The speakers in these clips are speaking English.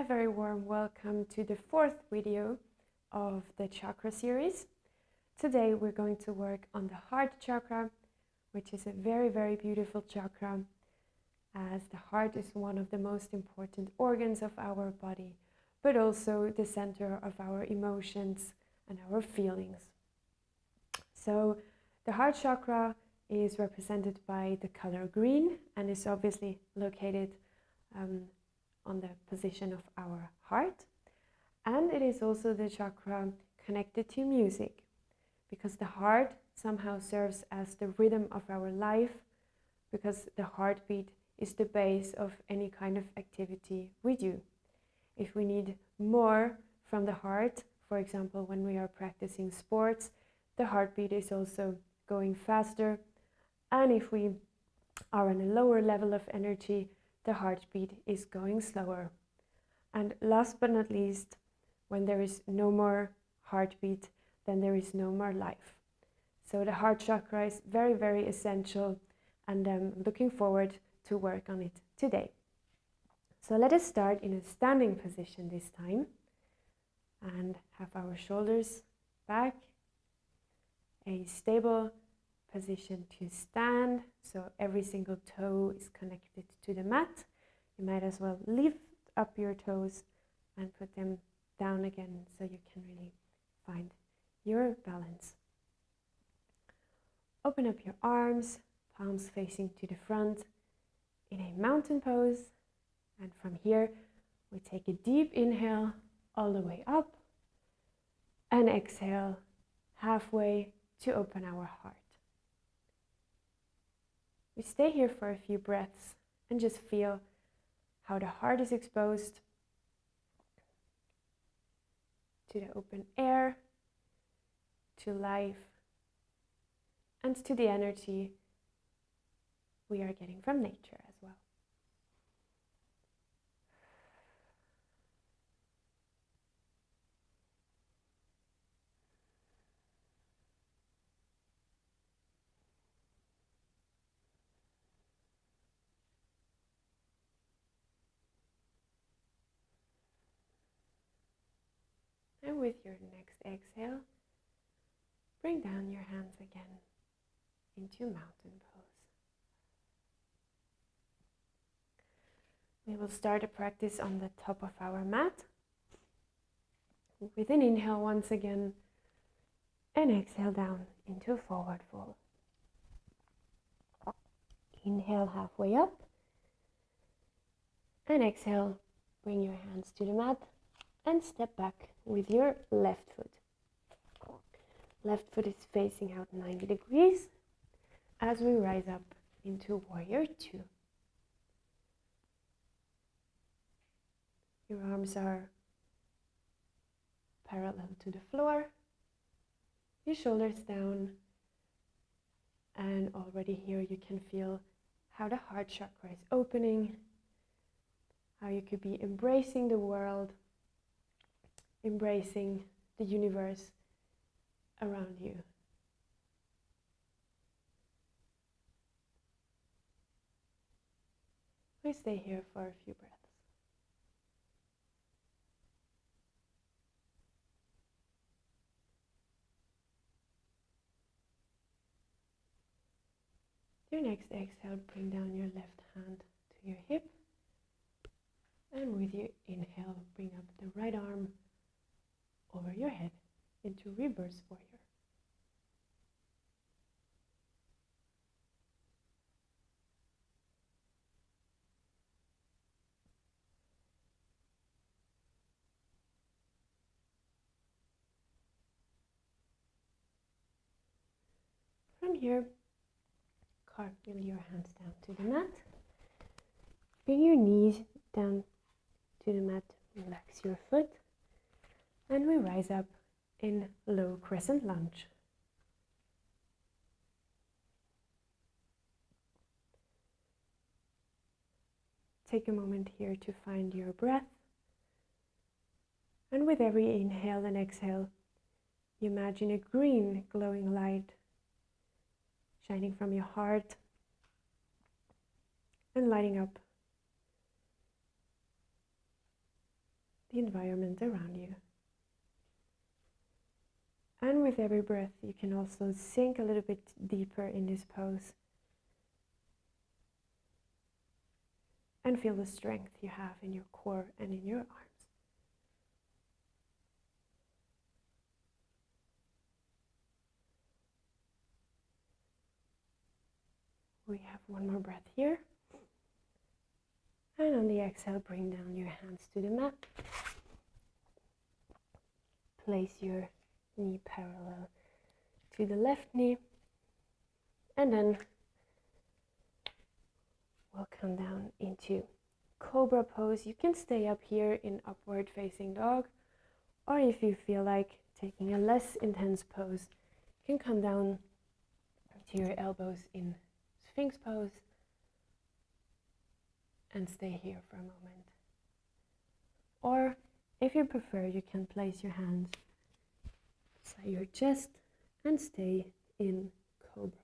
A very warm welcome to the fourth video of the chakra series. Today we're going to work on the heart chakra, which is a very beautiful chakra, as the heart is one of the most important organs of our body, but also the center of our emotions and our feelings. So the heart chakra is represented by the color green and is obviously located on the position of our heart, and it is also the chakra connected to music, because the heart somehow serves as the rhythm of our life, because the heartbeat is the base of any kind of activity we do. If we need more from the heart, for example when we are practicing sports, the heartbeat is also going faster, and if we are on a lower level of energy, the heartbeat is going slower. And last but not least, when there is no more heartbeat, then there is no more life. So the heart chakra is very essential, and I'm looking forward to work on it today. So let us start in a standing position this time, and have our shoulders back, a stable position to stand, so every single toe is connected to the mat. You might as well lift up your toes and put them down again, so you can really find your balance. Open up your arms, palms facing to the front in a mountain pose, and from here we take a deep inhale all the way up and exhale halfway to open our heart. We stay here for a few breaths and just feel how the heart is exposed to the open air, to life, and to the energy we are getting from nature as well. And with your next exhale, bring down your hands again into mountain pose. We will start a practice on the top of our mat. With an inhale once again, and exhale down into forward fold. Inhale halfway up, and exhale, bring your hands to the mat and step back with your left foot. Left foot is facing out 90 degrees as we rise up into warrior two. Your arms are parallel to the floor, your shoulders down, and already here you can feel how the heart chakra is opening, how you could be embracing the world, embracing the universe around you. We stay here for a few breaths. Your next exhale, bring down your left hand to your hip, and with your inhale, bring up the right arm over your head into reverse warrior. From here, cartwheel your hands down to the mat. Bring your knees down to the mat, relax your foot, and we rise up in low crescent lunge. Take a moment here to find your breath, and with every inhale and exhale, you imagine a green glowing light shining from your heart and lighting up the environment around you. And with every breath, you can also sink a little bit deeper in this pose and feel the strength you have in your core and in your arms. We have one more breath here. And on the exhale, bring down your hands to the mat. Place your knee parallel to the left knee. And then we'll come down into Cobra pose. You can stay up here in upward facing dog, or if you feel like taking a less intense pose, you can come down to your elbows in Sphinx pose and stay here for a moment. Or if you prefer, you can place your hands beside your chest and stay in Cobra pose.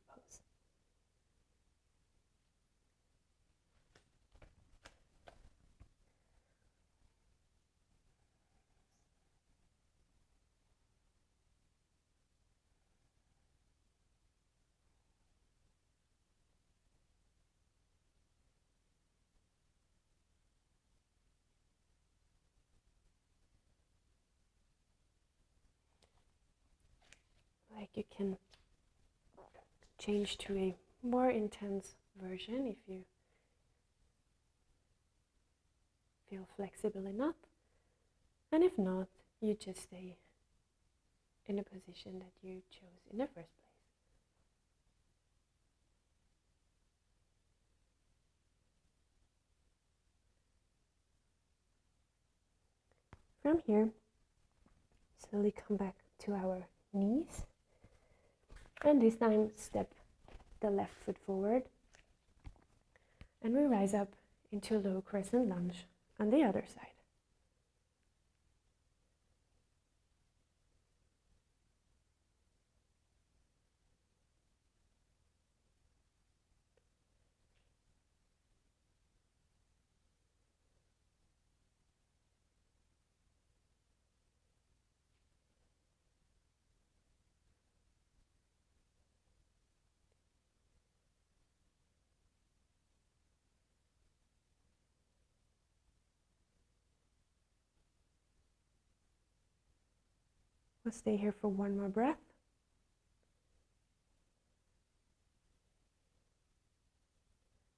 Like you can change to a more intense version if you feel flexible enough. And if not, you just stay in a position that you chose in the first place. From here, slowly come back to our knees. And this time, step the left foot forward. And we rise up into a low crescent lunge on the other side. We'll stay here for one more breath.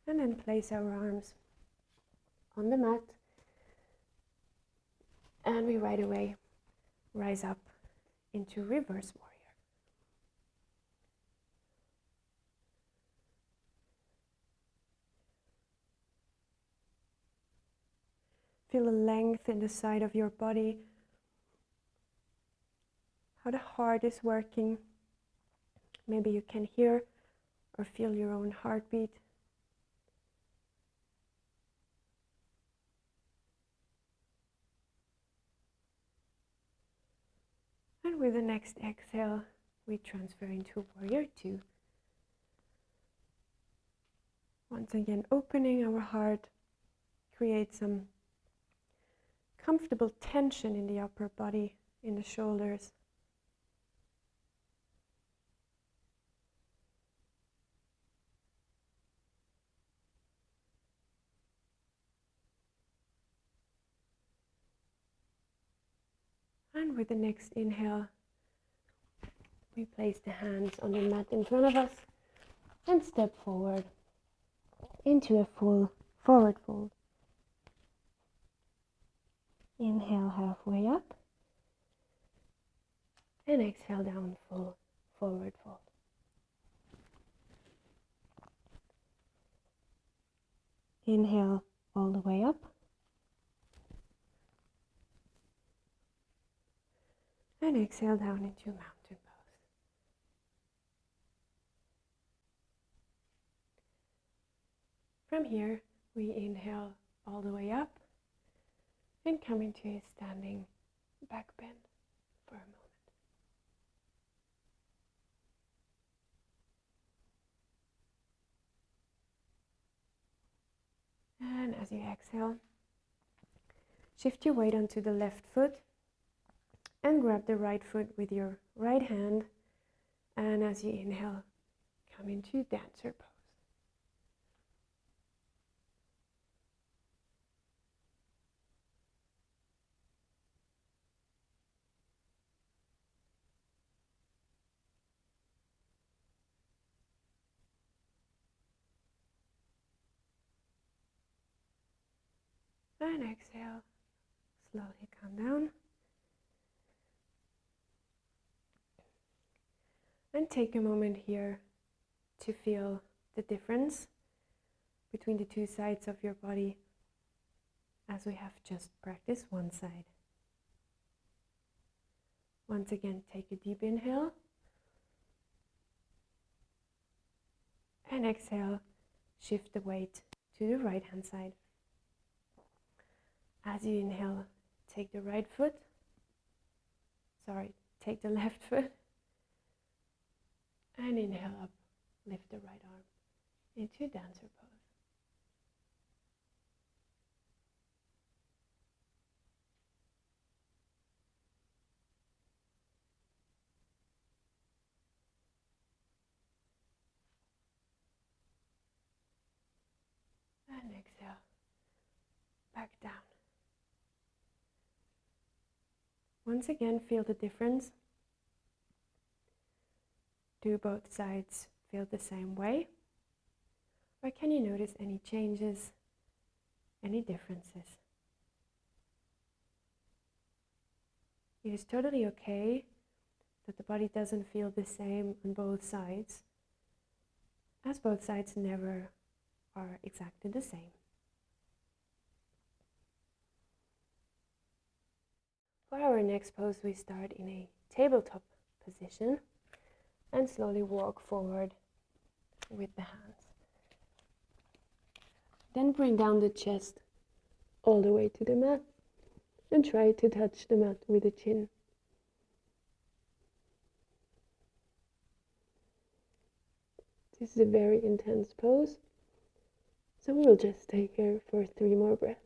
And then place our arms on the mat. And we right away rise up into reverse warrior. Feel a length in the side of your body. How the heart is working. Maybe you can hear or feel your own heartbeat. And with the next exhale, we transfer into Warrior 2. Once again, opening our heart, create some comfortable tension in the upper body, in the shoulders. And with the next inhale, we place the hands on the mat in front of us and step forward into a full forward fold. Inhale halfway up and exhale down, full forward fold. Inhale all the way up. And exhale down into mountain pose. From here, we inhale all the way up and come into a standing back bend for a moment. And as you exhale, Shift your weight onto the left foot and grab the right foot with your right hand. And as you inhale, come into dancer pose. And exhale, slowly come down. And take a moment here to feel the difference between the two sides of your body as we have just practiced one side. Once again, take a deep inhale. And exhale, shift the weight to the right hand side. As you inhale, take the left foot and inhale up, lift the right arm into dancer pose. And exhale, back down. Once again, feel the difference. Do both sides feel the same way? Or can you notice any changes, any differences? It is totally okay that the body doesn't feel the same on both sides, as both sides never are exactly the same. For our next pose, we start in a tabletop position and slowly walk forward with the hands. Then bring down the chest all the way to the mat and try to touch the mat with the chin. This is a very intense pose, so we'll just stay here for 3 more breaths.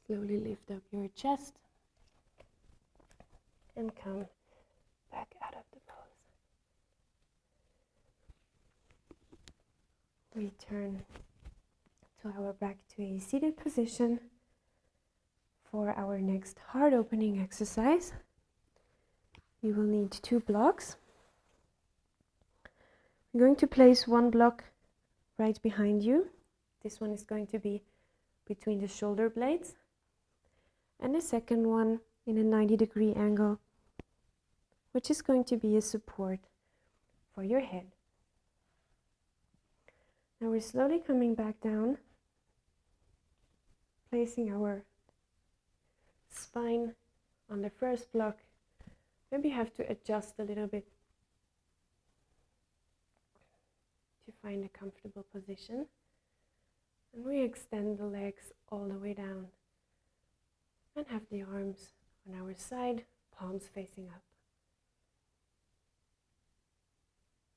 Slowly lift up your chest and come back out of the pose. Return to our back to a seated position for our next heart opening exercise. You will need 2 blocks. I'm going to place one block right behind you. This one is going to be between the shoulder blades, and the second one in a 90-degree angle, which is going to be a support for your head. Now we're slowly coming back down, placing our spine on the first block. Maybe you have to adjust a little bit to find a comfortable position. And we extend the legs all the way down and have the arms on our side, palms facing up.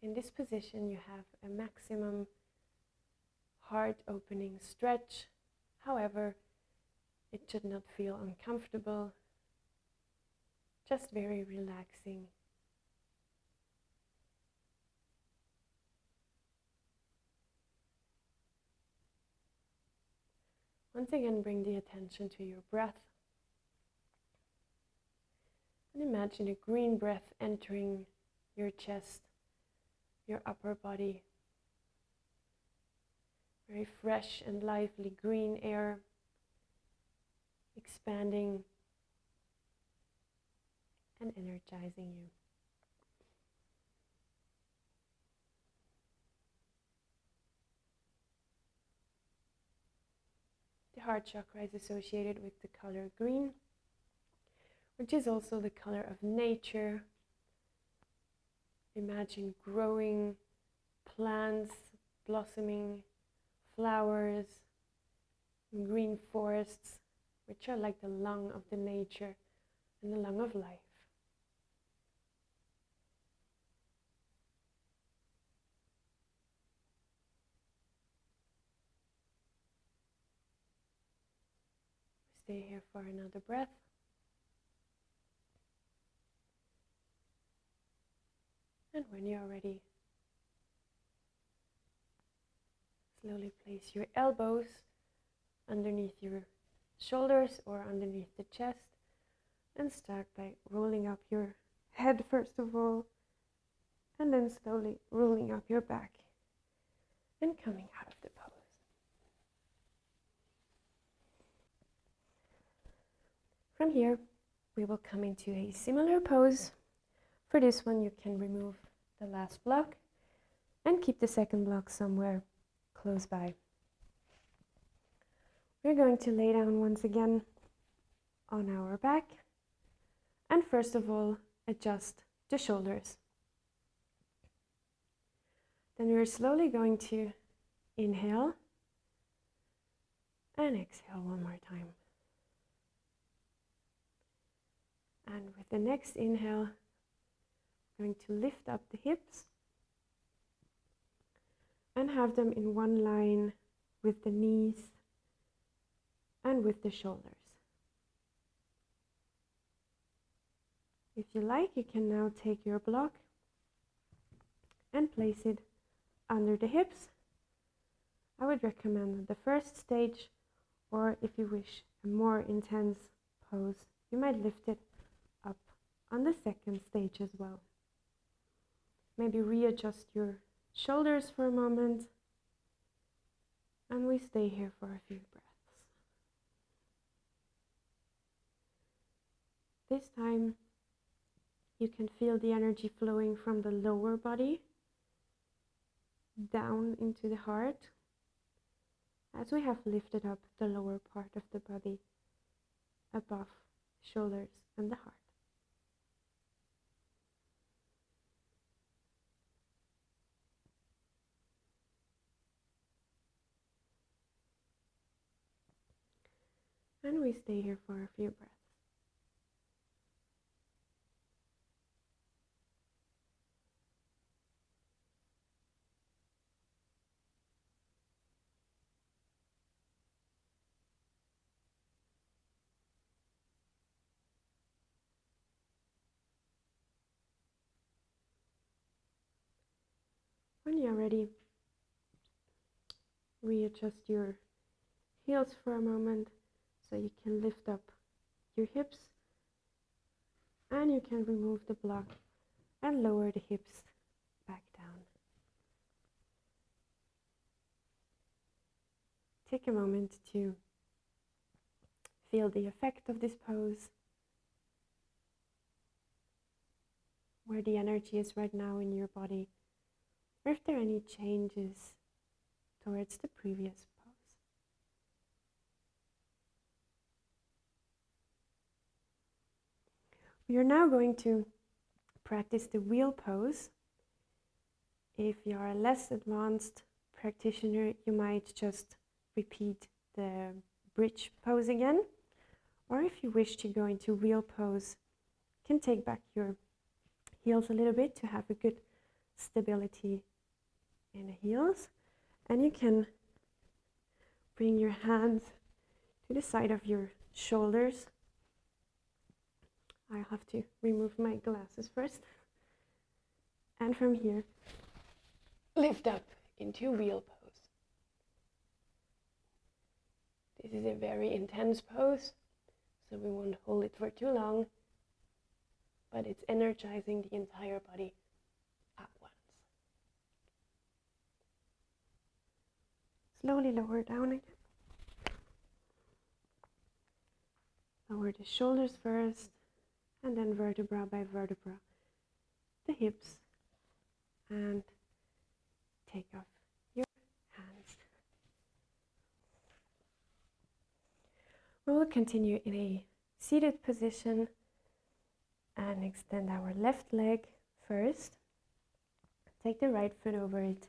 In this position, you have a maximum heart opening stretch. However, it should not feel uncomfortable, just very relaxing. Once again, bring the attention to your breath. And imagine a green breath entering your chest, your upper body. Very fresh and lively green air, expanding and energizing you. The heart chakra is associated with the color green, which is also the color of nature. Imagine growing plants, blossoming flowers, green forests, which are like the lung of the nature and the lung of life. Stay here for another breath. And when you're ready, slowly place your elbows underneath your shoulders or underneath the chest and start by rolling up your head first of all, and then slowly rolling up your back and coming out of the pose. From here, we will come into a similar pose. For this one, you can remove the last block and keep the second block somewhere close by. We're going to lay down once again on our back and first of all, adjust the shoulders. Then we're slowly going to inhale and exhale one more time. And with the next inhale, I'm going to lift up the hips and have them in one line with the knees and with the shoulders. If you like, you can now take your block and place it under the hips. I would recommend the first stage, or if you wish a more intense pose, you might lift it up on the second stage as well. Maybe readjust your shoulders for a moment, and we stay here for a few breaths. This time, you can feel the energy flowing from the lower body down into the heart, as we have lifted up the lower part of the body above shoulders and the heart. And we stay here for a few breaths. When you're ready, readjust your heels for a moment so you can lift up your hips, and you can remove the block and lower the hips back down. Take a moment to feel the effect of this pose, where the energy is right now in your body, or if there are any changes towards the previous pose. We are now going to practice the wheel pose. If you are a less advanced practitioner, you might just repeat the bridge pose again. Or if you wish to go into wheel pose, you can take back your heels a little bit to have a good stability in the heels. And you can bring your hands to the side of your shoulders. I have to remove my glasses first. And from here, lift up into wheel pose. This is a very intense pose, so we won't hold it for too long, but it's energizing the entire body at once. Slowly lower down again. Lower the shoulders first, and then vertebra by vertebra, the hips, and take off your hands. We will continue in a seated position and extend our left leg first. Take the right foot over it,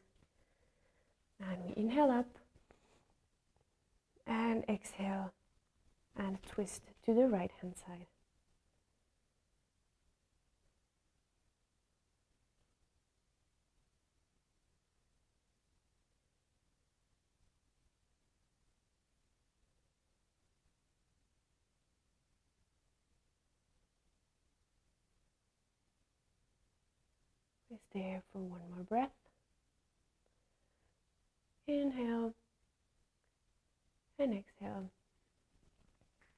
and we inhale up and exhale and twist to the right hand side. Stay here for one more breath. Inhale and exhale.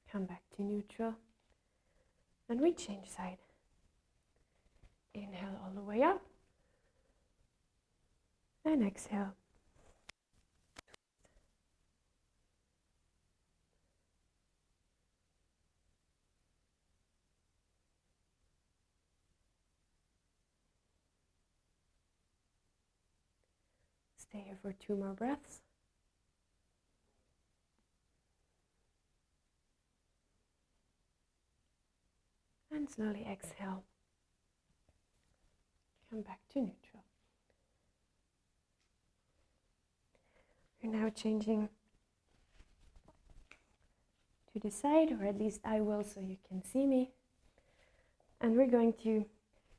Come back to neutral and we change side. Inhale all the way up and exhale. Stay here for 2 more breaths. And slowly exhale. Come back to neutral. You're now changing to the side, or at least I will so you can see me. And we're going to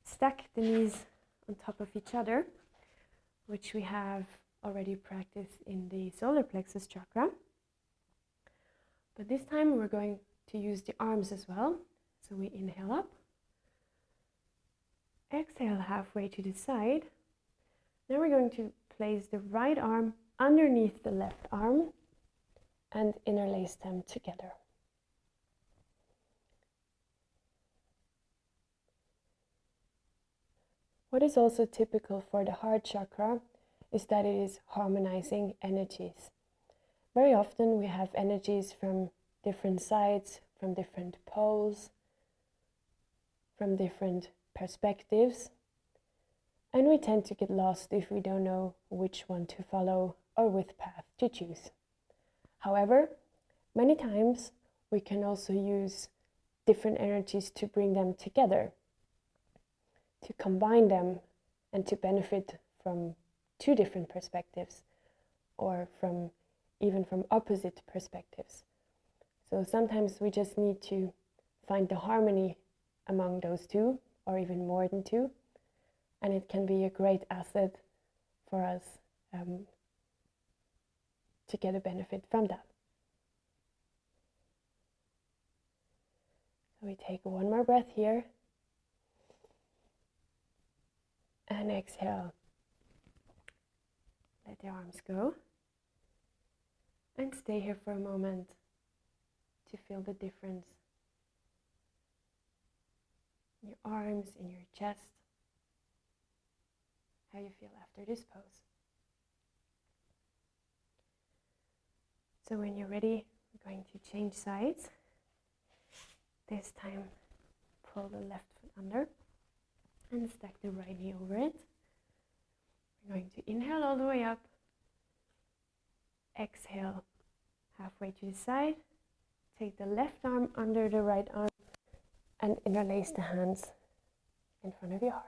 stack the knees on top of each other, which we have already practiced in the solar plexus chakra. But this time we're going to use the arms as well. So we inhale up, exhale halfway to the side. Now we're going to place the right arm underneath the left arm and interlace them together. What is also typical for the heart chakra is that it is harmonizing energies. Very often we have energies from different sides, from different poles, from different perspectives, and we tend to get lost if we don't know which one to follow or which path to choose. However, many times we can also use different energies to bring them together, to combine them, and to benefit from 2 different perspectives, or even from opposite perspectives. So sometimes we just need to find the harmony among those 2, or even more than 2, and it can be a great asset for us to get a benefit from that. So we take 1 more breath here, and exhale. Let the arms go, and stay here for a moment to feel the difference in your arms, in your chest, how you feel after this pose. So when you're ready, we're going to change sides. This time, pull the left foot under and stack the right knee over it. We're going to inhale all the way up, exhale halfway to the side, take the left arm under the right arm and interlace the hands in front of your heart.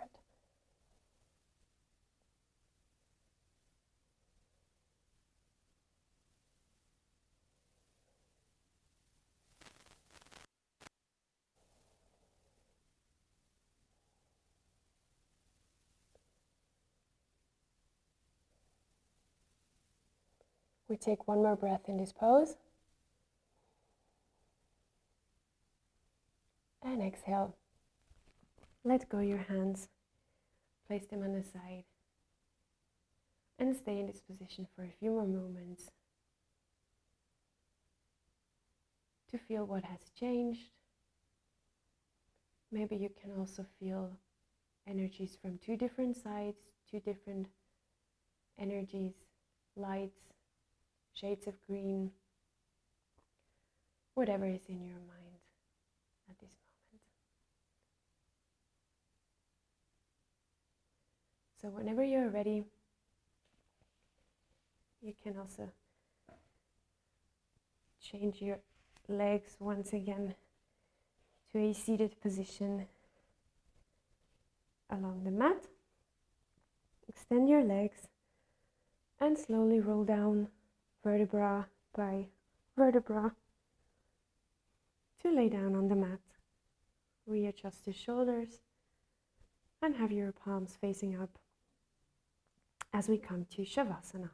We take 1 more breath in this pose. And exhale. Let go your hands. Place them on the side. And stay in this position for a few more moments to feel what has changed. Maybe you can also feel energies from 2 different sides, 2 different energies, lights, shades of green, whatever is in your mind at this moment. So whenever you're ready, you can also change your legs once again to a seated position along the mat. Extend your legs and slowly roll down vertebra by vertebra. to lay down on the mat. Readjust the shoulders and have your palms facing up as we come to Shavasana.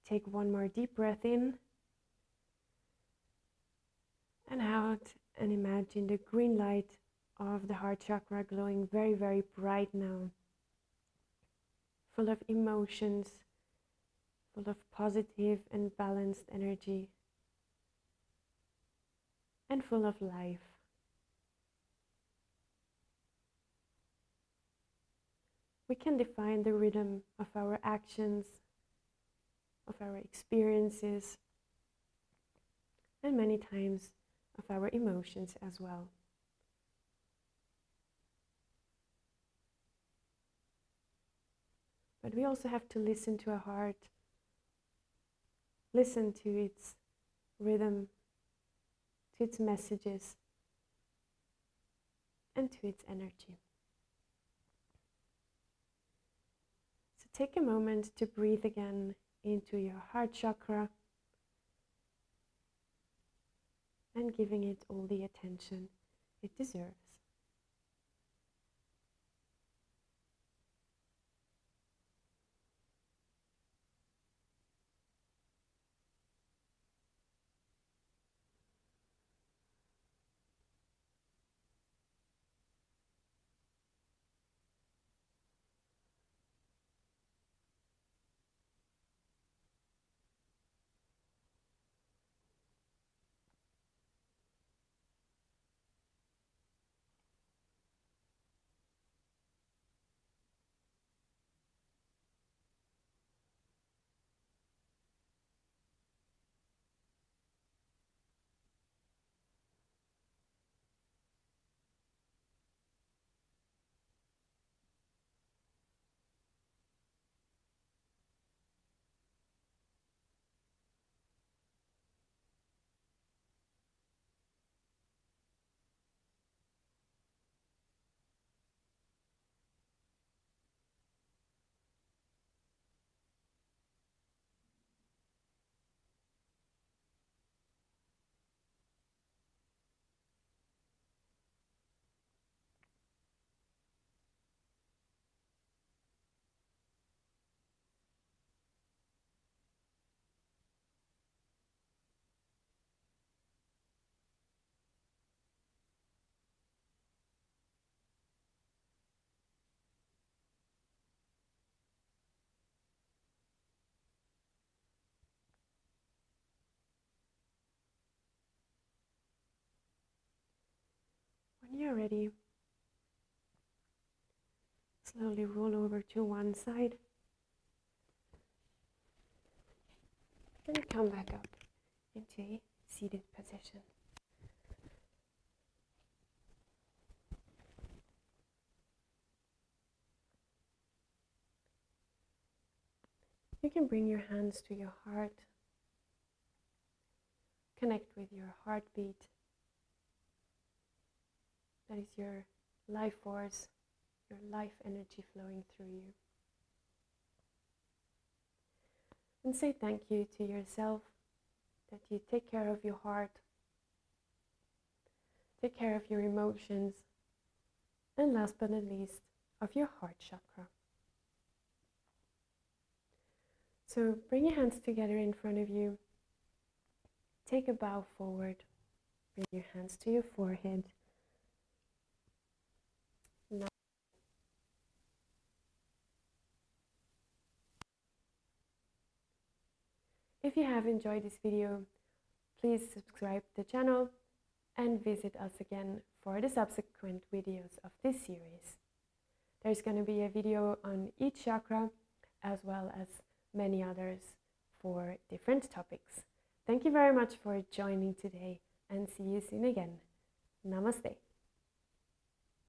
Take one more deep breath in and out, and imagine the green light of the heart chakra glowing very, very bright now, full of emotions, full of positive and balanced energy, and full of life. We can define the rhythm of our actions, of our experiences, and many times of our emotions as well. But we also have to listen to our heart, listen to its rhythm, to its messages, and to its energy. So take a moment to breathe again into your heart chakra and giving it all the attention it deserves. When you're ready, slowly roll over to one side and come back up into a seated position. You can bring your hands to your heart, connect with your heartbeat. That is your life force, your life energy flowing through you. And say thank you to yourself that you take care of your heart, take care of your emotions, and last but not least, of your heart chakra. So bring your hands together in front of you. Take a bow forward. Bring your hands to your forehead. Now, if you have enjoyed this video, please subscribe to the channel and visit us again for the subsequent videos of this series. There's going to be a video on each chakra as well as many others for different topics. Thank you very much for joining today and see you soon again. Namaste.